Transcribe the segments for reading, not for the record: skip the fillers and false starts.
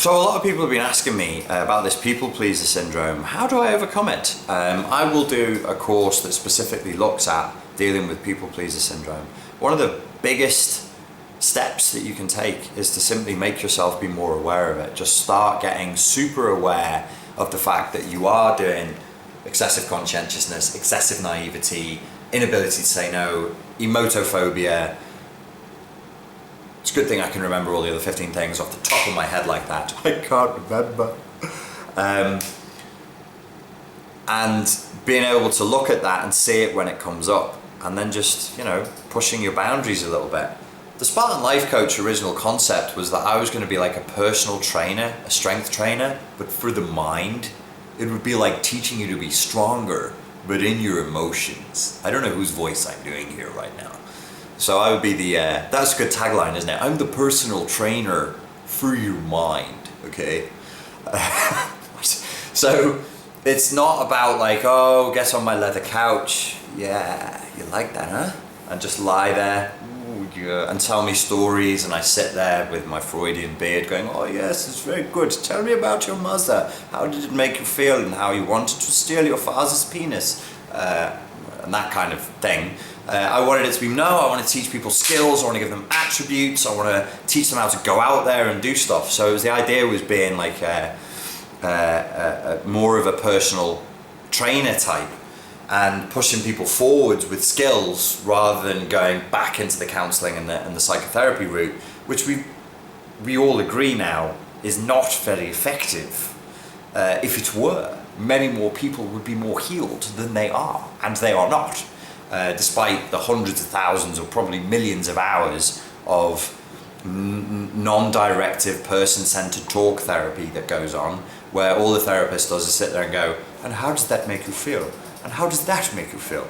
So a lot of people have been asking me about this people pleaser syndrome. How do I overcome it? I will do a course that specifically looks at dealing with people pleaser syndrome. One of the biggest steps that you can take is to simply make yourself be more aware of it. Just start getting super aware of the fact that you are doing excessive conscientiousness, excessive naivety, inability to say no, emotophobia. It's a good thing I can remember all the other 15 things off the top of my head like that. I can't remember. And being able to look at that and see it when it comes up, and then just, pushing your boundaries a little bit. The Spartan Life Coach original concept was that I was going to be like a personal trainer, a strength trainer, but for the mind. It would be like teaching you to be stronger, but in your emotions. I don't know whose voice I'm doing here right now. So I would be that's a good tagline, isn't it? I'm the personal trainer for your mind, okay? So it's not about like, oh, get on my leather couch. Yeah, you like that, huh? And just lie there and tell me stories, and I sit there with my Freudian beard going, oh yes, it's very good. Tell me about your mother. How did it make you feel, and how you wanted to steal your father's penis? And that kind of thing. I wanted it to be, I want to teach people skills, I want to give them attributes, I want to teach them how to go out there and do stuff. So the idea was being like more of a personal trainer type and pushing people forwards with skills rather than going back into the counselling and the psychotherapy route, which we all agree now is not very effective. If it were, many more people would be more healed than they are, and they are not. Despite the hundreds of thousands or probably millions of hours of non-directive, person-centered talk therapy that goes on, where all the therapist does is sit there and go, and how does that make you feel? And how does that make you feel?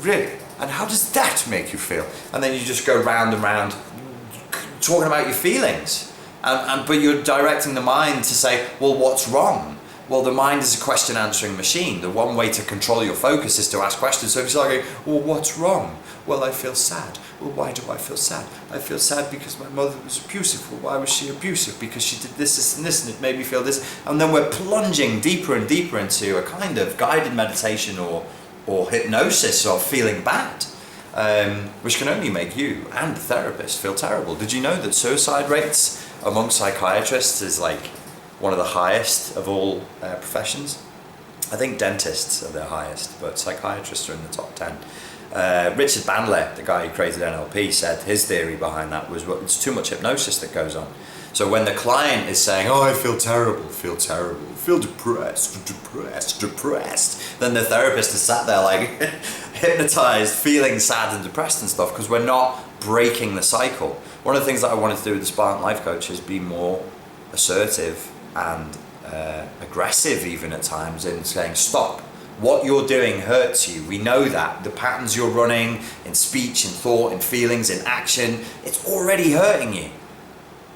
Really? And how does that make you feel? And then you just go round and round talking about your feelings. But you're directing the mind to say, well, what's wrong? Well, the mind is a question answering machine. The one way to control your focus is to ask questions. So if you're like, well, what's wrong? Well, I feel sad. Well, why do I feel sad? I feel sad because my mother was abusive. Well, why was she abusive? Because she did this, this, and this, and it made me feel this. And then we're plunging deeper and deeper into a kind of guided meditation or hypnosis of feeling bad, which can only make you and the therapist feel terrible. Did you know that suicide rates among psychiatrists is like one of the highest of all professions? I think dentists are the highest, but psychiatrists are in the top 10. Richard Bandler, the guy who created NLP, said his theory behind that was it's too much hypnosis that goes on. So when the client is saying, oh, I feel terrible, feel depressed, then the therapist is sat there like hypnotized, feeling sad and depressed and stuff, because we're not breaking the cycle. One of the things that I wanted to do with the Spartan Life Coach is be more assertive and aggressive even at times in saying, stop. What you're doing hurts you. We know that. The patterns you're running in speech, in thought, in feelings, in action, it's already hurting you.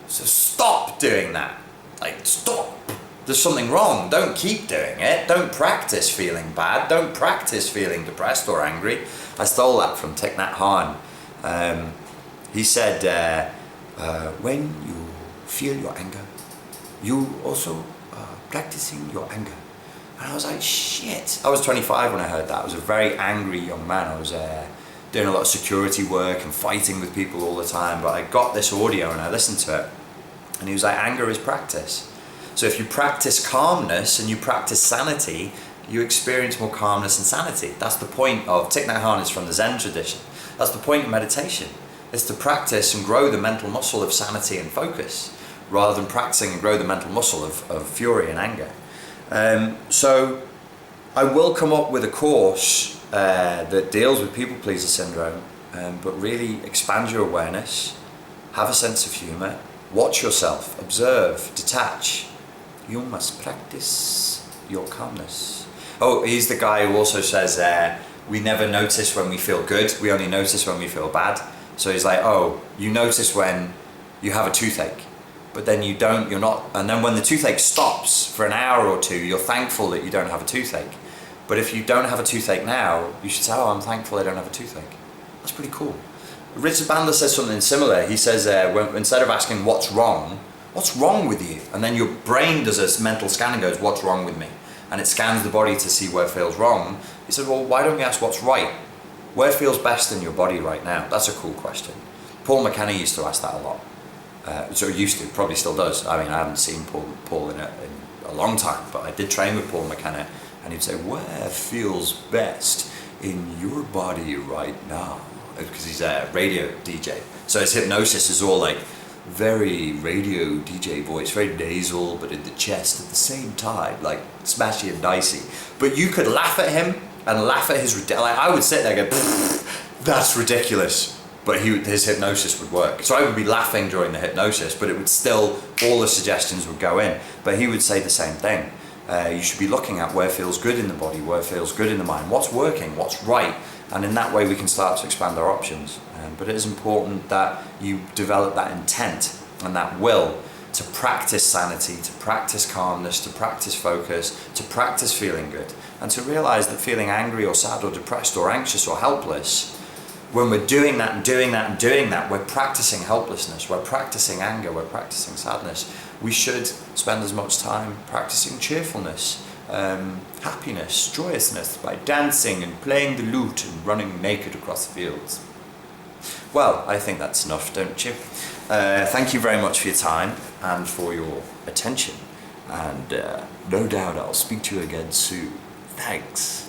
So stop doing that. Like, stop. There's something wrong. Don't keep doing it. Don't practice feeling bad. Don't practice feeling depressed or angry. I stole that from Thich Nhat Hanh. He said, when you feel your anger, you also practicing your anger. And I was like, shit. I was 25 when I heard that. I was a very angry young man. I was doing a lot of security work and fighting with people all the time. But I got this audio and I listened to it. And he was like, anger is practice. So if you practice calmness and you practice sanity, you experience more calmness and sanity. That's the point of, Thich Nhat Hanh is from the Zen tradition. That's the point of meditation. It's to practice and grow the mental muscle of sanity and focus, rather than practicing and grow the mental muscle of fury and anger. So I will come up with a course that deals with people pleaser syndrome, but really expand your awareness, have a sense of humour, watch yourself, observe, detach. You must practice your calmness. Oh, he's the guy who also says we never notice when we feel good, we only notice when we feel bad. So he's like, oh, you notice when you have a toothache, but then you don't, you're not, and then when the toothache stops for an hour or two, you're thankful that you don't have a toothache. But if you don't have a toothache now, you should say, oh, I'm thankful I don't have a toothache. That's pretty cool. Richard Bandler says something similar. He says, instead of asking what's wrong, what's wrong with you? And then your brain does a mental scan and goes, what's wrong with me? And it scans the body to see where it feels wrong. He said, well, why don't we ask what's right? Where feels best in your body right now? That's a cool question. Paul McKenna used to ask that a lot. So used to, probably still does. I mean, I haven't seen Paul in a long time, but I did train with Paul McKenna, and he'd say, where feels best in your body right now? Because he's a radio DJ. So his hypnosis is all like very radio DJ voice, very nasal, but in the chest at the same time, like smashy and dicey. But you could laugh at him and laugh at his, like I would sit there and go, that's ridiculous. But his hypnosis would work. So I would be laughing during the hypnosis, but it would still, all the suggestions would go in. But he would say the same thing. You should be looking at where feels good in the body, where feels good in the mind, what's working, what's right. And in that way we can start to expand our options. But it is important that you develop that intent and that will to practice sanity, to practice calmness, to practice focus, to practice feeling good. And to realize that feeling angry or sad or depressed or anxious or helpless, when we're doing that and doing that and doing that, we're practicing helplessness, we're practicing anger, we're practicing sadness. We should spend as much time practicing cheerfulness, happiness, joyousness, by dancing and playing the lute and running naked across the fields. Well, I think that's enough, don't you? Thank you very much for your time and for your attention. And no doubt I'll speak to you again soon. Thanks.